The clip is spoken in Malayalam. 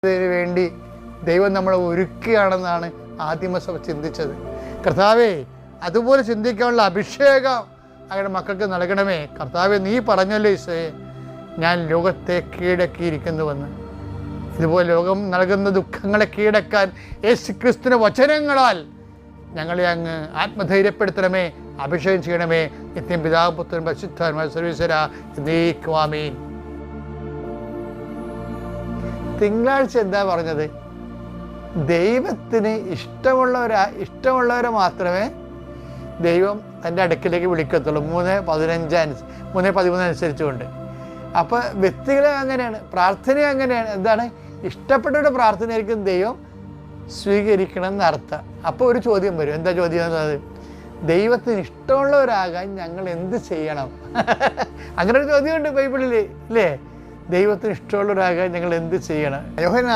വേണ്ടി ദൈവം നമ്മളെ ഒരുക്കുകയാണെന്നാണ് ആദിമസഭ ചിന്തിച്ചത്. കർത്താവേ, അതുപോലെ ചിന്തിക്കാനുള്ള അഭിഷേകം അങ്ങയുടെ മക്കൾക്ക് നൽകണമേ. കർത്താവെ, നീ പറഞ്ഞല്ലോ ഈശോയെ, ഞാൻ ലോകത്തെ കീഴടക്കിയിരിക്കുന്നുവെന്ന്. ഇതുപോലെ ലോകം നൽകുന്ന ദുഃഖങ്ങളെ കീഴടക്കാൻ യേശുക്രിസ്തുവിന്റെ വചനങ്ങളാൽ ഞങ്ങളെ അങ്ങ് ആത്മധൈര്യപ്പെടുത്തണമേ, അഭിഷേകം ചെയ്യണമേ. നിത്യം പിതാവ് പുത്രൻ പരിശുദ്ധാത്മാ സർവീശ്വര എന്നേക്കും ആമേൻ. തിങ്കളാഴ്ച എന്താ പറഞ്ഞത്? ദൈവത്തിന് ഇഷ്ടമുള്ളവരെ മാത്രമേ ദൈവം തൻ്റെ അടുക്കിലേക്ക് വിളിക്കത്തുള്ളൂ. 3:13 അനുസരിച്ചുകൊണ്ട്. അപ്പോൾ വ്യക്തികളെ അങ്ങനെയാണ്, പ്രാർത്ഥന അങ്ങനെയാണ്. എന്താണ്? ഇഷ്ടപ്പെട്ടവരുടെ പ്രാർത്ഥനയായിരിക്കും ദൈവം സ്വീകരിക്കണം എന്നർത്ഥം. അപ്പോൾ ഒരു ചോദ്യം വരും. എന്താ ചോദ്യം എന്നത്? ദൈവത്തിന് ഇഷ്ടമുള്ളവരാകാൻ ഞങ്ങൾ എന്ത് ചെയ്യണം? അങ്ങനെ ഒരു ചോദ്യമുണ്ട് ബൈബിളിൽ, ഇല്ലേ? ദൈവത്തിന് ഇഷ്ടമുള്ളവരാകാൻ ഞങ്ങൾ എന്ത് ചെയ്യണം? യോഹന്നാൻ